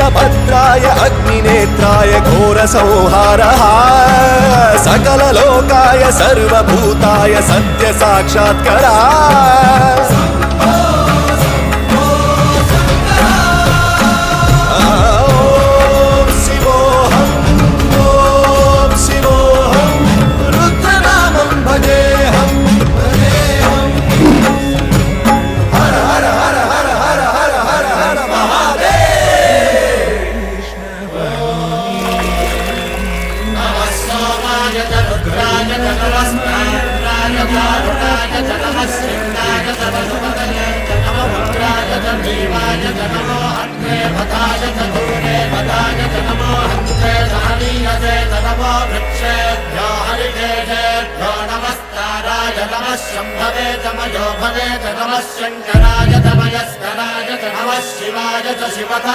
वीरभद्राय अग्निनेत्राय घोरसंहारः सकललोकाय सर्वभूताय सत्यसाक्षात्करः शंभवे तमयो भवे तमः शंकराय तमयस्कराय नमः शिवाय च शिवः।